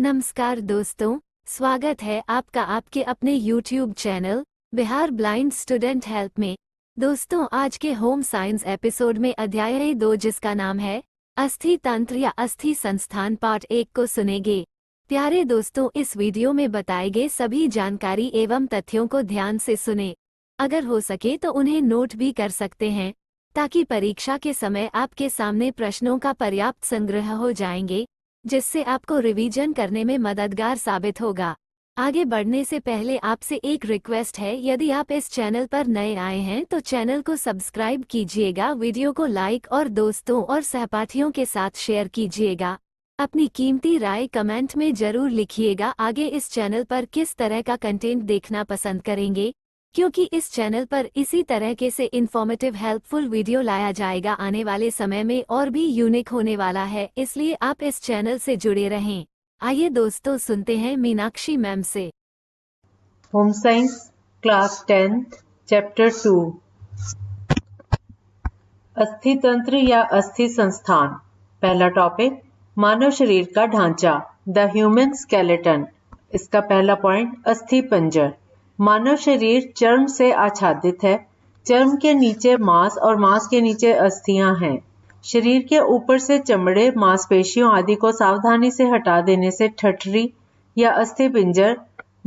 नमस्कार दोस्तों, स्वागत है आपका आपके अपने YouTube channel Bihar blind student help में। दोस्तों, आज के होम साइंस एपिसोड में अध्याय 2 जिसका नाम है अस्थि तंत्र या अस्थि संस्थान पार्ट 1 को सुनेंगे। प्यारे दोस्तों, इस वीडियो में बताए गए सभी जानकारी एवं तथ्यों को ध्यान से सुने। अगर हो सके तो उन्हें नोट भी कर सकते हैं ताकि परीक्षा के समय आपके सामने प्रश्नों का पर्याप्त संग्रह हो जाएंगे, जिससे आपको रिवीजन करने में मददगार साबित होगा। आगे बढ़ने से पहले आपसे एक रिक्वेस्ट है, यदि आप इस चैनल पर नए आए हैं तो चैनल को सब्सक्राइब कीजिएगा, वीडियो को लाइक और दोस्तों और सहपाठियों के साथ शेयर कीजिएगा। अपनी कीमती राय कमेंट में जरूर लिखिएगा। आगे इस चैनल पर किस तरह का कंटेंट देखना पसंद करेंगे, क्योंकि इस चैनल पर इसी तरह के से इन्फॉर्मेटिव हेल्पफुल वीडियो लाया जाएगा आने वाले समय में और भी यूनिक होने वाला है, इसलिए आप इस चैनल से जुड़े रहें। आइए दोस्तों, सुनते हैं मीनाक्षी मैम से। होम साइंस क्लास 10 चैप्टर 2 अस्थि तंत्र या अस्थि संस्थान। पहला टॉपिक मानव शरीर का ढांचा, द ह्यूमन स्केलेटन। इसका पहला पॉइंट अस्थि पंजर। मानव शरीर चर्म से आच्छादित है। चर्म के नीचे मांस और मांस के नीचे अस्थियां हैं। शरीर के ऊपर से चमड़े, मांसपेशियों आदि को सावधानी से हटा देने से ठठरी या अस्थि पिंजर,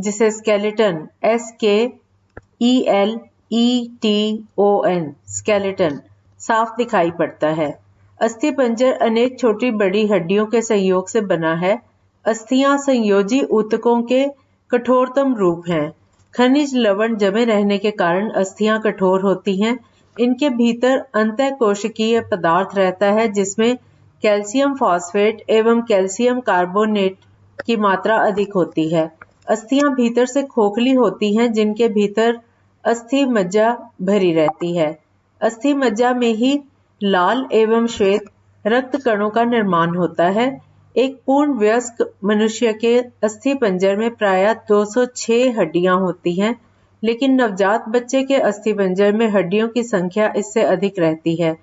जिसे स्केलेटन SKELETON स्केलेटन साफ दिखाई पड़ता है। अस्थि पंजर अनेक छोटी बड़ी हड्डियों के संयोग से बना है। अस्थियां संयोजी ऊतकों के कठोरतम रूप हैं। खनिज लवण जमे रहने के कारण अस्थियां कठोर होती हैं। इनके भीतर अंतःकोशिकीय पदार्थ रहता है, जिसमें कैल्शियम फॉस्फेट एवं कैल्शियम कार्बोनेट की मात्रा अधिक होती है। अस्थियां भीतर से खोखली होती हैं, जिनके भीतर अस्थि मज्जा भरी रहती है। अस्थि मज्जा में ही लाल एवं श्वेत रक्त कणों का निर्माण होता है। एक पूर्ण वयस्क मनुष्य के अस्थि पंजर में प्रायः 206 हड्डियां होती हैं, लेकिन नवजात बच्चे के अस्थि पंजर में हड्डियों की संख्या इससे अधिक रहती है।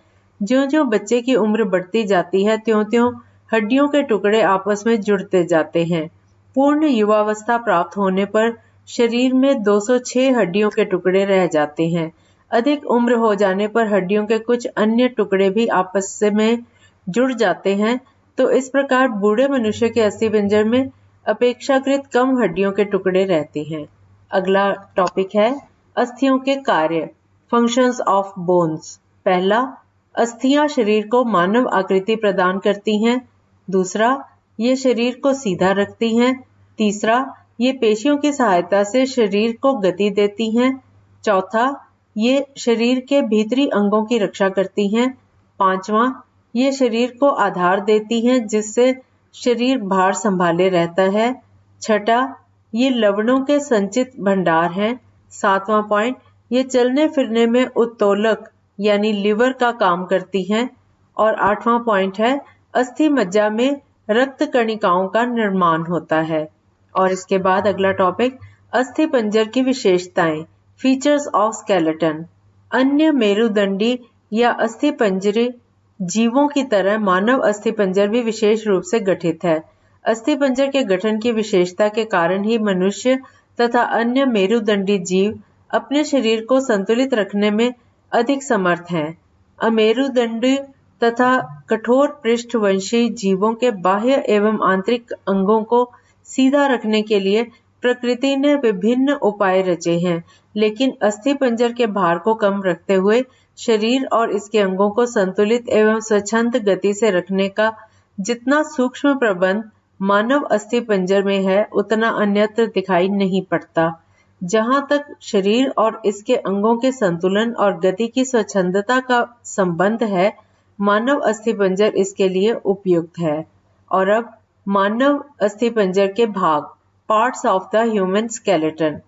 ज्यों-ज्यों बच्चे की उम्र बढ़ती जाती है, त्यों-त्यों हड्डियों के टुकड़े आपस में जुड़ते जाते हैं। पूर्ण युवावस्था प्राप्त होने पर शरीर में 206 हड्डियों के टुकड़े रह जाते हैं। अधिक उम्र हो जाने पर हड्डियों के कुछ अन्य टुकड़े भी आपस में जुड़ जाते हैं, तो इस प्रकार बूढ़े मनुष्य के अस्थि पंजर में अपेक्षाकृत कम हड्डियों के टुकड़े रहते हैं। अगला टॉपिक है अस्थियों के कार्य, फंक्शंस ऑफ बोन्स। पहला, अस्थियां शरीर को मानव आकृति प्रदान करती हैं। दूसरा, ये शरीर को सीधा रखती हैं। तीसरा, ये पेशियों की सहायता से शरीर को गति देती हैं। चौथा, ये शरीर के भीतरी अंगों की रक्षा करती हैं। पांचवा, ये शरीर को आधार देती हैं, जिससे शरीर भार संभाले रहता है। छठा, ये लवणों के संचित भंडार हैं। सातवां पॉइंट, ये चलने फिरने में उत्तोलक यानी लिवर का काम करती हैं। और आठवां पॉइंट है अस्थि मज्जा में रक्त कणिकाओं का निर्माण होता है। और इसके बाद अगला टॉपिक अस्थि पंजर की विशेषताएं, फीचर्स ऑफ स्केलेटन। अन्य मेरुदंडी या अस्थि पंजरी जीवों की तरह मानव अस्थि पंजर भी विशेष रूप से गठित है। अस्थि पंजर के गठन की विशेषता के कारण ही मनुष्य तथा अन्य मेरुदंडी जीव अपने शरीर को संतुलित रखने में अधिक समर्थ हैं। अमेरुदंडी तथा कठोर पृष्ठवंशी जीवों के बाह्य एवं आंतरिक अंगों को सीधा रखने के लिए प्रकृति ने विभिन्न उपाय रचे हैं, लेकिन अस्थि पंजर के भार को कम रखते हुए शरीर और इसके अंगों को संतुलित एवं स्वच्छंद गति से रखने का जितना सूक्ष्म प्रबंध मानव अस्थि पंजर में है, उतना अन्यत्र दिखाई नहीं पड़ता। जहां तक शरीर और इसके अंगों के संतुलन और गति की स्वच्छंदता का संबंध है, मानव अस्थि पंजर इसके लिए उपयुक्त है। और अब मानव अस्थि पंजर के भाग, parts of the human skeleton.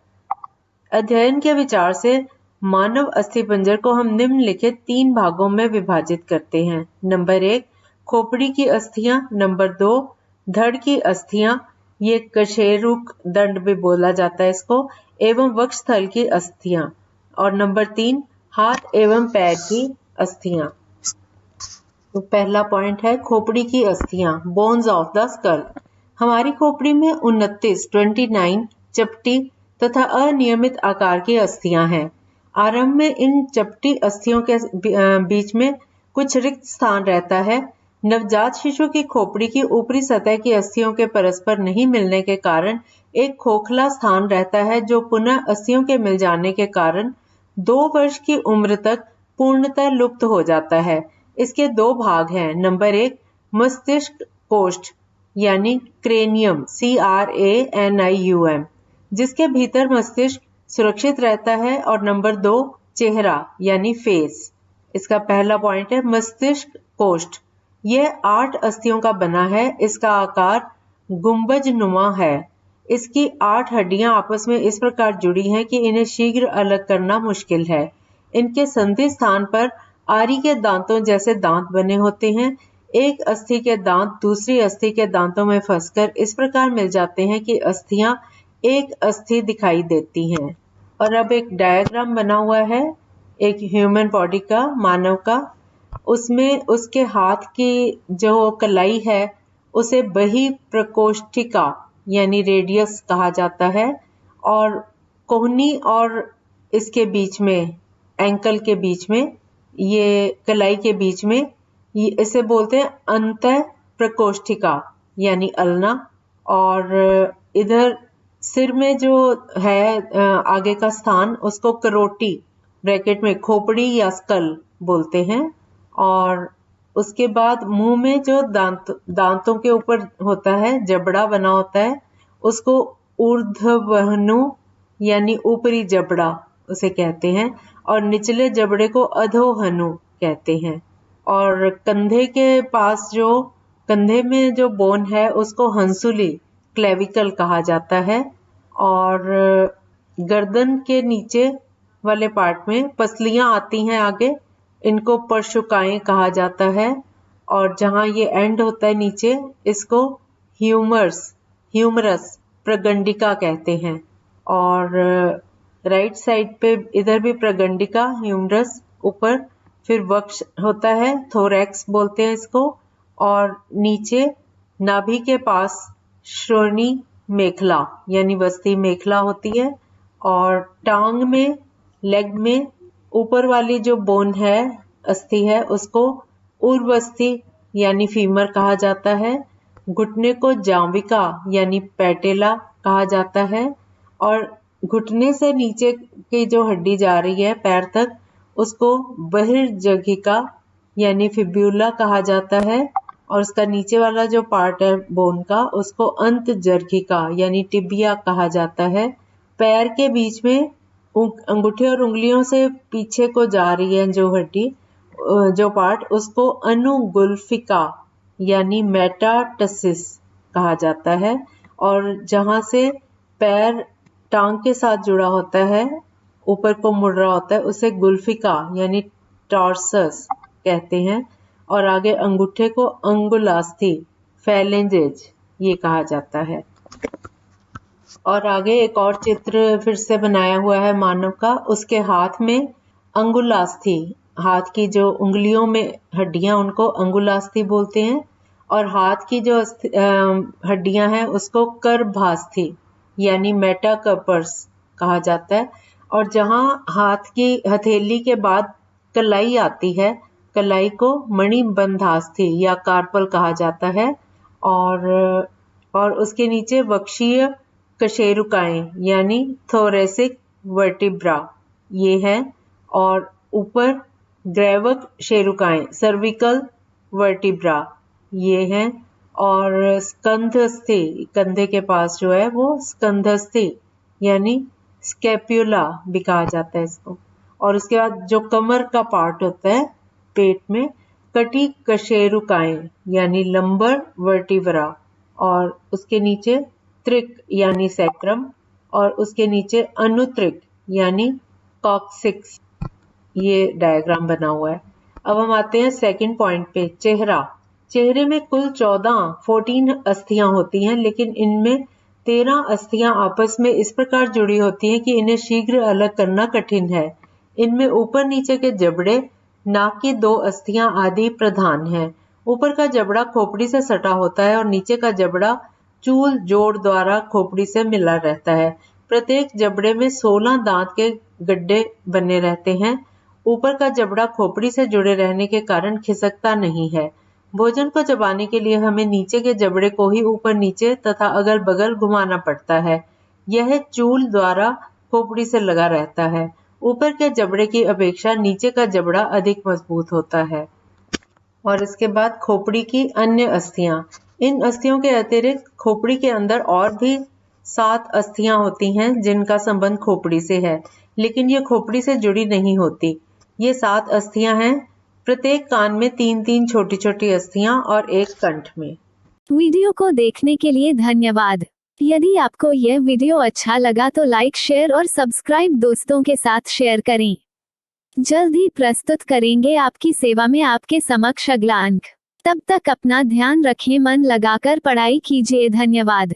अध्ययन के विचार से मानव अस्थि पंजर को हम निम्नलिखित 3 भागों में विभाजित करते हैं। नंबर 1, खोपड़ी की अस्थियां। नंबर 2, धड़ की अस्थियां, ये कशेरुक दंड भी बोला जाता है इसको, एवं वक्षस्थल की अस्थियां। और नंबर 3, हाथ एवं पैर की अस्थियां। तो पहला पॉइंट है खोपड़ी की अस्थियां, बोन्स ऑफ द स्कल। हमारी खोपड़ी में 29 चपटी तथा अनियमित आकार की अस्थियां हैं। आरंभ में इन चपटी अस्थियों के बीच में कुछ रिक्त स्थान रहता है। नवजात शिशु की खोपड़ी की ऊपरी सतह की अस्थियों के परस्पर नहीं मिलने के कारण एक खोखला स्थान रहता है, जो पुनः अस्थियों के मिल जाने के कारण 2 वर्ष की उम्र तक पूर्णतः लुप्त हो जाता है। इसके 2 भाग हैं। नंबर 1 मस्तिष्क कोष्ठ यानी क्रेनियम CRANIUM, जिसके भीतर मस्तिष्क सुरक्षित रहता है, और नंबर 2 चेहरा यानी फेस। इसका पहला पॉइंट है मस्तिष्क कोष्ठ। यह 8 अस्थियों का बना है। इसका आकार गुंबज नुमा है। इसकी 8 हड्डियां आपस में इस प्रकार जुड़ी हैं कि इन्हें शीघ्र अलग करना मुश्किल है। इनके संधि स्थान पर आरी के दांतों जैसे दांत बने होते हैं। एक अस्थि के दांत दूसरी अस्थि के दांतों में फंसकर इस प्रकार मिल जाते हैं कि अस्थियां एक अस्थि दिखाई देती हैं। और अब एक डायग्राम बना हुआ है एक ह्यूमन बॉडी का, मानव का। उसमें उसके हाथ की जो कलाई है उसे बही प्रकोष्ठिका यानी रेडियस कहा जाता है, और कोहनी और इसके बीच में, एंकल के बीच में, ये कलाई के बीच में, इसे बोलते हैं अंतः प्रकोष्ठिका यानी अल्ना। और इधर सिर में जो है आगे का स्थान, उसको करोटी ब्रैकेट में खोपड़ी या स्कल बोलते हैं। और उसके बाद मुंह में जो दांतों के ऊपर होता है, जबड़ा बना होता है, उसको ऊर्ध्वहनु यानी ऊपरी जबड़ा उसे कहते हैं, और निचले जबड़े को अधोहनु कहते हैं। और कंधे के पास जो कंधे में जो बोन है उसको हंसुली क्लेविकल कहा जाता है। और गर्दन के नीचे वाले पार्ट में पसलियां आती हैं आगे, इनको परशुकाएं कहा जाता है। और जहां ये एंड होता है नीचे, इसको ह्यूमरस प्रगंडिका कहते हैं। और राइट साइड पे इधर भी प्रगंडिका, ह्यूमरस ऊपर, फिर वक्ष होता है, थोरैक्स बोलते हैं इसको, और नीचे नाभि के पास श्रोणी मेखला यानी वस्ती मेखला होती है। और टांग में, लेग में ऊपर वाली जो बोन है, अस्थि है, उसको उर्वस्थि यानी फीमर कहा जाता है। घुटने को जांविका यानी पैटेला कहा जाता है। और घुटने से नीचे की जो हड्डी जा रही है पैर तक, उसको बहिर्जघिका यानी फिब्यूला कहा जाता है। और उसका नीचे वाला जो पार्ट है बोन का, उसको अंतजर्घिका यानी टिबिया कहा जाता है। पैर के बीच में अंगूठे और उंगलियों से पीछे को जा रही है जो हड्डी, जो पार्ट, उसको अनुगुल्फिका यानी मेटाटसिस कहा जाता है। और जहां से पैर टांग के साथ जुड़ा होता है, ऊपर को मुड़ रहा होता है, उसे गुल्फिका यानी टॉर्सस कहते हैं। और आगे अंगूठे को अंगुलास्थि फैलेंजेज ये कहा जाता है। और आगे एक और चित्र फिर से बनाया हुआ है मानव का। उसके हाथ में अंगुलास्थि, हाथ की जो उंगलियों में हड्डियां, उनको अंगुलास्थि बोलते हैं। और हाथ की जो हड्डियां हैं उसको करभास्थि यानी मेटाकर्पस कहा जाता है। और जहां हाथ की हथेली के बाद कलाई आती है, कलाई को मणिबंधास्थि या कार्पल कहा जाता है। और उसके नीचे वक्षीय कशेरुकाएं यानी थोरेसिक वर्टिब्रा ये है। और ऊपर ग्रैवक शेरुकाएं सर्विकल वर्टिब्रा ये है। और स्कंधस्थि, कंधे के पास जो है वो स्कंधस्थि यानी स्कैप्यूला भी कहा जाता है इसको। और उसके बाद जो कमर का पार्ट होता है पेट में, कटी कशेरुकाएं यानी लंबर वर्टिब्रा। और उसके नीचे त्रिक यानी सैक्रम, और उसके नीचे अनुत्रिक यानी कॉक्सिक्स। ये डायग्राम बना हुआ है। अब हम आते हैं सेकंड पॉइंट पे, चेहरा। चेहरे में कुल 14 अस्थियां होती हैं, लेकिन इनमें 13 अस्थियां आपस में इस प्रकार जुड़ी होती हैं कि इन्हें शीघ्र अलग करना कठिन है। इनमें ऊपर नीचे के जबड़े, नाक की 2 अस्थियां आदि प्रधान हैं। ऊपर का जबड़ा खोपड़ी से सटा होता है और नीचे का जबड़ा चूल जोड़ द्वारा खोपड़ी से मिला रहता है। प्रत्येक जबड़े में 16 दांत के गड्ढे बने रहते हैं। ऊपर का जबड़ा खोपड़ी से जुड़े रहने के कारण खिसकता नहीं है। भोजन को चबाने के लिए हमें नीचे के जबड़े को ही ऊपर नीचे तथा अगल बगल घुमाना पड़ता है। यह चूल द्वारा खोपड़ी से लगा रहता है। ऊपर के जबड़े की अपेक्षा नीचे का जबड़ा अधिक मजबूत होता है। और इसके बाद खोपड़ी की अन्य अस्थियां। इन अस्थियों के अतिरिक्त खोपड़ी के अंदर और भी 7 अस्थियां होती हैं जिनका संबंध खोपड़ी से है, लेकिन ये खोपड़ी से जुड़ी नहीं होती। ये 7 अस्थियां हैं। प्रत्येक कान में 3-3 छोटी-छोटी अस्थियां और एक कंठ में। वीडियो को देखने के लिए धन्यवाद। यदि आपको यह वीडियो अच्छा लगा तो लाइक, शेयर और सब्सक्राइब दोस्तों के साथ शेयर करें। जल्द ही प्रस्तुत करेंगे आपकी सेवा में आपके समक्ष अगला अंक। तब तक अपना ध्यान रखें, मन लगाकर पढ़ाई कीजिए। धन्यवाद।